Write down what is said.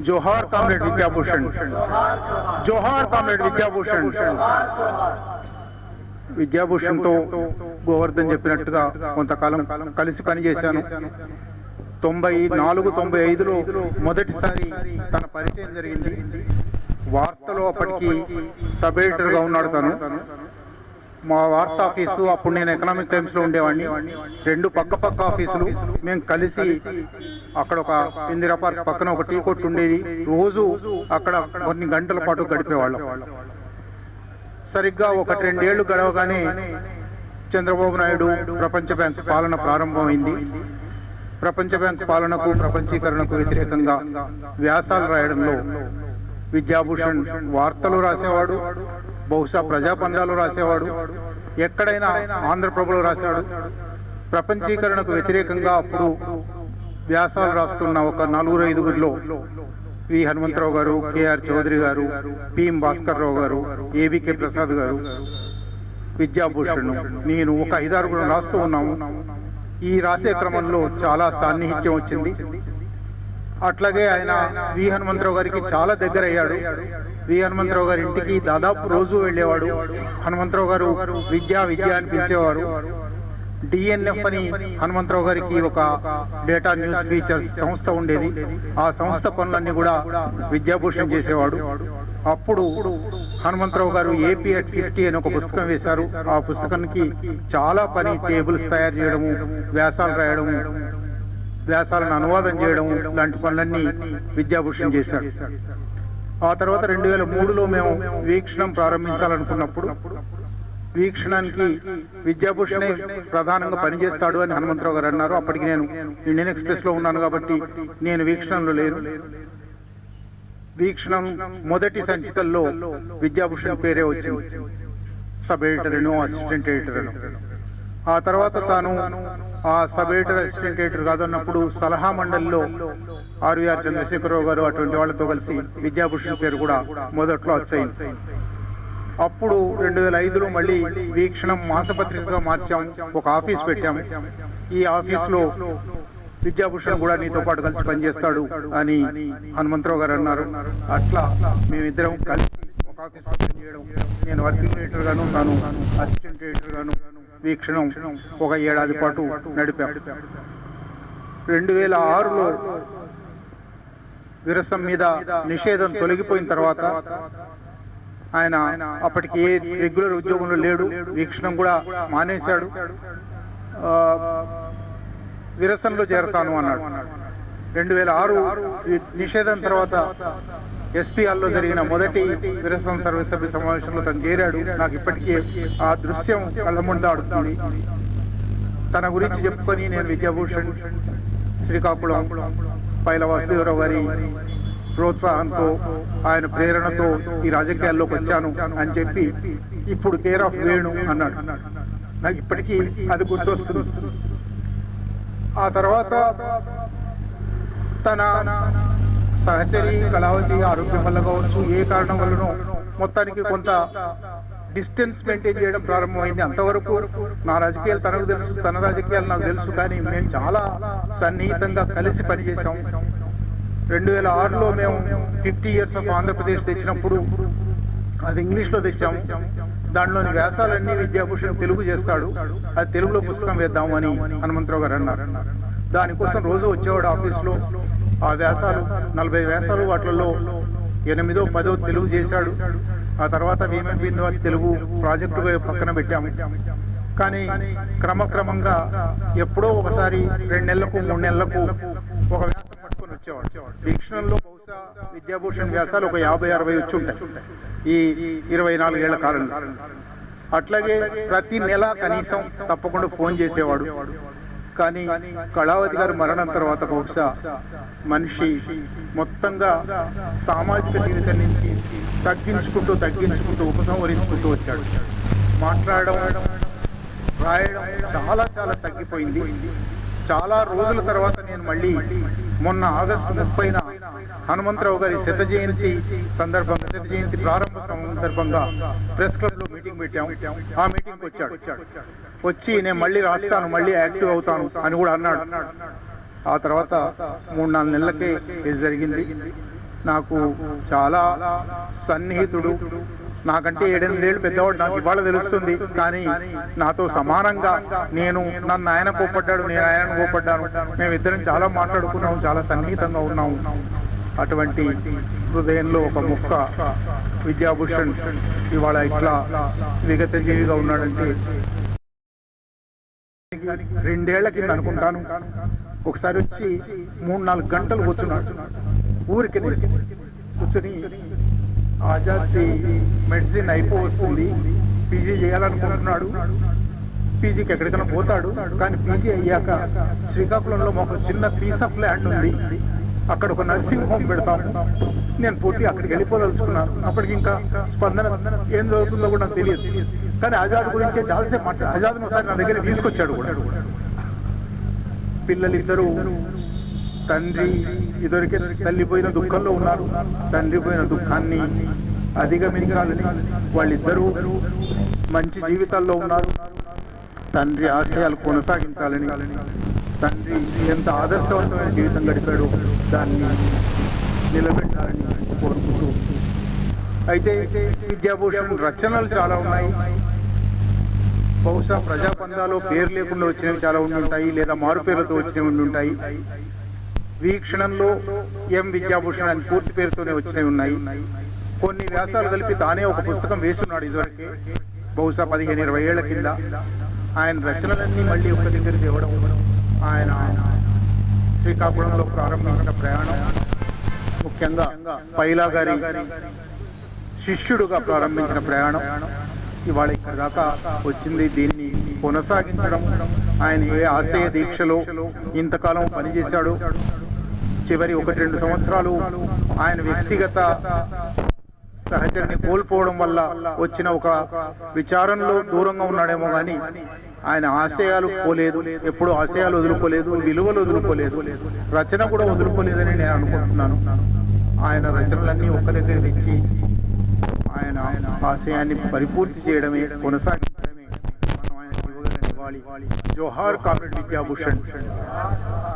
జోహార్ comrade Vidyabhushan, జోహార్ comrade Vidyabhushan. విద్యాభూషణ్తో Govardhan చెప్పినట్టుగా కొంతకాలం కలిసి పనిచేశాను. 94-95లో మొదటిసారి తన పరిచయం జరిగింది. వార్తలో అప్పటికి సబ్ ఎడిటర్గా ఉన్నాడు తను. మా వార్తా ఆఫీసు అప్పుడు నేను ఎకనామిక్ టైమ్స్లో ఉండేవాడిని. రెండు పక్క ఆఫీసులు. మేము కలిసి అక్కడ ఒక ఇందిరా పార్క్ పక్కన ఒక టీ కొట్టు ఉండేది. రోజు అక్కడ కొన్ని గంటల పాటు గడిపేవాళ్ళం. సరిగ్గా 1-2 ఏళ్లు గడవగానే చంద్రబాబు నాయుడు ప్రపంచ బ్యాంక్ పాలన ప్రారంభమైంది. ప్రపంచ బ్యాంక్ పాలనకు, ప్రపంచీకరణకు వ్యతిరేకంగా వ్యాసాలు రాయడంలో విద్యాభూషణ్ వార్తలు రాసేవాడు, బహుశా ప్రజాపందాలు రాసేవాడు, ఎక్కడైనా ఆంధ్రప్రభలో రాశాడు. ప్రపంచీకరణకు వ్యతిరేకంగా అప్పుడు వ్యాసాలు రాస్తున్న ఒక 4-5గురిలో వి హనుమంతరావు గారు, కేఆర్ చౌదరి గారు, పిఎం భాస్కర్ రావు గారు, ఏబికే ప్రసాద్ గారు, విద్యాభూషణ్, నేను ఒక 5-6 రాస్తూ ఉన్నాము. ఈ రాసే క్రమంలో చాలా సాన్నిహిత్యం వచ్చింది. అట్లాగే ఆయన వి హనుమంతరావు గారికి చాలా దగ్గర అయ్యాడు. వి హనుమంతరావు గారి ఇంటికి దాదాపు రోజు వెళ్ళేవాడు. హనుమంతరావు గారు విద్య అని పిలిచేవారు. డిఎన్ఎఫ్ అని హనుమంతరావు గారికి ఒక డేటా న్యూస్ ఫీచర్స్ సంస్థ ఉండేది. ఆ సంస్థ పనులన్నీ కూడా విద్యాభూషణ్ చేసేవాడు. అప్పుడు హనుమంతరావు గారు ఏపీ at 50 అని ఒక పుస్తకం వేశారు. ఆ పుస్తకానికి చాలా పని, టేబుల్స్ తయారు చేయడము, వ్యాసాలు రాయడము, వ్యాసాలను అనువాదం చేయడం లాంటి పనులన్నీ విద్యాభూషణ్ చేశాడు. ఆ తర్వాత 2003లో మేము వీక్షణం ప్రారంభించాలనుకున్నప్పుడు వీక్షణానికి విద్యాభూషణే ప్రధానంగా పనిచేస్తాడు అని హనుమంతరావు గారు అన్నారు. అప్పటికి నేను ఇండియన్ ఎక్స్ప్రెస్లో ఉన్నాను కాబట్టి నేను వీక్షణంలో లేను. వీక్షణం మొదటి సంచికల్లో విద్యాభూషణ్ పేరే వచ్చింది. సబ్ ఎడిటర్ అనో, అసిస్టెంట్ ఎడిటర్ అనో. ఆ తర్వాత తాను ఆ సబ్ ఎడిటర్, అసిస్టెంట్ ఎడిటర్ కాదన్నప్పుడు సలహా మండలిలో ఆర్వీఆర్ చంద్రశేఖరరావు గారు అటువంటి వాళ్ళతో కలిసి విద్యాభూషణ్ పేరు కూడా మొదట్లో వచ్చాయింది. అప్పుడు 2005లో మళ్ళీ వీక్షణం మాసపత్రికగా మార్చాం, ఒక ఆఫీస్ పెట్టాము. ఈ ఆఫీస్లో విద్యాభూషణ్ కూడా నీతో పాటు కలిసి పనిచేస్తాడు అని హనుమంతరావు గారు అన్నారు. అట్లా మేమిద్దరం కలిసి ఒక ఆఫీస్లో పనిచేయడం, నేను వర్కింగ్ ఎడిటర్ గాను, తాను అసిస్టెంట్ ఎడిటర్ గాను వీక్షణం ఒక 7 ఏడాది పాటు నడిపాం. 2006లో విరసం మీద నిషేధం తొలగిపోయిన తర్వాత ఆయన అప్పటికి ఏ రెగ్యులర్ ఉద్యోగంలో లేడు, వీక్షణం కూడా మానేశాడు. విరసంలో చేరతాను అన్నాడు. 2006 నిషేధం తర్వాత ఎస్పీఆర్లో జరిగిన మొదటి విరసం సర్వసభ్య సమావేశంలో తను చేరాడు. నాకు ఇప్పటికీ ఆ దృశ్యం కళ్ళ ముందు ఆడుతుంది. తన గురించి చెప్పుకొని నేను విద్యాభూషణ్ శ్రీకాకుళం పైల వాసుదేవరావు గారి ప్రోత్సాహంతో, ఆయన ప్రేరణతో ఈ రాజకీయాల్లోకి వచ్చాను అని చెప్పి ఇప్పుడు కేర్ ఆఫ్ వేణు అన్నాడు. నాకు ఇప్పటికీ అది గుర్తొస్తుంది. ఆ తర్వాత తన సహచరి కళావతి ఆరోగ్యం వల్ల కావచ్చు, ఏ కారణం వల్లనో మొత్తానికి కొంత డిస్టెన్స్ మెయింటైన్ చేయడం ప్రారంభమైంది. అంతవరకు నా రాజకీయాలు తనకు తెలుసు, తన రాజకీయాలు నాకు తెలుసు, కానీ మేము చాలా సన్నిహితంగా కలిసి పనిచేసాం. 2006లో మేము 50 years ఆఫ్ ఆంధ్రప్రదేశ్ తెచ్చినప్పుడు అది ఇంగ్లీష్లో తెచ్చాము. దాంట్లోని వ్యాసాలన్నీ విద్యాభూషణ్ తెలుగు చేస్తాడు, అది తెలుగులో పుస్తకం వేద్దామని హనుమంతరావు గారు అన్నారు. దానికోసం రోజు వచ్చేవాడు ఆఫీస్లో. ఆ వ్యాసాలు 40 వ్యాసాలు, వాటిల్లో 8-10 తెలుగు చేశాడు. ఆ తర్వాత వీమె తెలుగు ప్రాజెక్టు పక్కన పెట్టాము. కానీ క్రమక్రమంగా ఎప్పుడో ఒకసారి 2 నెలలకు 3 నెలలకు ఒక వ్యాసం పట్టుకొని వచ్చేవాడు. వీక్షణంలో బహుశా విద్యాభూషణ్ వ్యాసాలు ఒక 50-60 వచ్చి ఉంటాయి ఈ 24 ఏళ్ల కాలంలో. అట్లాగే ప్రతి నెల కనీసం తప్పకుండా ఫోన్ చేసేవాడు. కానీ కళావతి గారు మరణం తర్వాత బహుశా మనిషి మొత్తంగా సామాజిక జీవితం నుంచి తగ్గించుకుంటూ ఉపసంహరించుకుంటూ వచ్చాడు. మాట్లాడడం, రాయడం చాలా తగ్గిపోయింది. చాలా రోజుల తర్వాత నేను మళ్ళీ మొన్న ఆగస్టు 30న హనుమంతరావు గారి శత జయంతి ప్రారంభ సందర్భంగా ప్రెస్ క్లబ్లో మీటింగ్ పెట్టాము. ఆ మీటింగ్కి వచ్చి నేను మళ్ళీ రాస్తాను, మళ్ళీ యాక్టివ్ అవుతాను అని కూడా అన్నాడు. ఆ తర్వాత 3-4 నెలలకే ఇది జరిగింది. నాకు చాలా సన్నిహితుడు. నాకంటే 7-8 ఏళ్ళు పెద్దవాడు, నాకు ఇవాళ తెలుస్తుంది. కానీ నాతో సమానంగా నన్ను ఆయన కోపడ్డాడు, నేను ఆయనను కోపడ్డాను. మేమిద్దరం చాలా మాట్లాడుకున్నాము, చాలా సన్నిహితంగా ఉన్నాము. అటువంటి హృదయంలో ఒక ముక్క విద్యాభూషణ్ ఇవాళ ఇట్లా విగత జీవిగా ఉన్నాడంటే 2 ఏళ్ల కింద అనుకుంటాను ఒకసారి వచ్చి 3-4 గంటలు కూర్చున్నాడు. ఊరికి కూర్చొని ఆజాద్ మెడిసిన్ వస్తుంది, పీజీ చేయాలనుకుంటున్నాడు. పీజీకి ఎక్కడికైనా పోతాడు. కానీ పీజీ అయ్యాక శ్రీకాకుళంలో మాకు చిన్న పీస్ ఆఫ్ ల్యాండ్ ఉంది, అక్కడ ఒక నర్సింగ్ హోమ్ పెడతాము. నేను పూర్తిగా అక్కడికి వెళ్ళిపోదలుచుకున్నాను. అప్పటికి ఇంకా స్పందన ఏం జరుగుతుందో కూడా నాకు తెలియదు. కానీ ఆజాద్ గురించే చాలాసేపు ఆజాద్ను ఒకసారి నా దగ్గర తీసుకొచ్చాడు కూడా. పిల్లలిద్దరూ తండ్రి ఇద్దరికి తల్లి పోయిన దుఃఖంలో ఉన్నారు. తండ్రి పోయిన దుఃఖాన్ని అధిగమించాలని వాళ్ళిద్దరూ మంచి జీవితాల్లో ఉన్నారు. తండ్రి ఆశయాలు కొనసాగించాలని, తండ్రి ఎంత ఆదర్శవంతమైన జీవితం గడిపాడో దాన్ని నిలబెట్టాలని కోరుకుంటూ. అయితే విద్యాభూషణ్ రచనలు చాలా ఉన్నాయి. బహుశా ప్రజాపందాలో పేరు లేకుండా వచ్చినవి చాలా ఉండుంటాయి, లేదా మారు పేర్లతో వచ్చినవి ఉండుంటాయి. వీక్షణంలో ఎం విద్యాభూషణ్ అని పూర్తి పేరుతోనే వచ్చినవి ఉన్నాయి. కొన్ని వ్యాసాలు కలిపి తానే ఒక పుస్తకం వేస్తున్నాడు ఇదివరకే, బహుశా 15-20 ఏళ్ల కింద. ఆయన రచనలన్నీ మళ్ళీ ఒక దగ్గర తేవడం, ఆయన శ్రీకాకుళంలో ప్రారంభించిన ప్రయాణం, ముఖ్యంగా పైలా గారి శిష్యుడుగా ప్రారంభించిన ప్రయాణం ఇవాళ ఇక్కడ దాకా వచ్చింది. దీన్ని కొనసాగించడం, ఆయన ఏ ఆశయ దీక్షలో ఇంతకాలం పనిచేశాడు. చివరి 1-2 సంవత్సరాలు ఆయన వ్యక్తిగత సహచరిని కోల్పోవడం వల్ల వచ్చిన ఒక విచారంలో దూరంగా ఉన్నాడేమో కానీ ఆయన ఆశయాలు పోలేదు, ఎప్పుడు ఆశయాలు వదులుకోలేదు, విలువలు వదులుకోలేదు, రచన కూడా వదులుకోలేదని నేను అనుకుంటున్నాను. ఆయన రచనలన్నీ ఒక్క దగ్గర తెచ్చి ఆయన ఆశయాన్ని పరిపూర్తి చేయడమే, కొనసాగించడమే మనం ఆయనకు ఇవ్వగల నివాళి. జోహార్ కామ్రేడ్ విద్యాభూషణ్.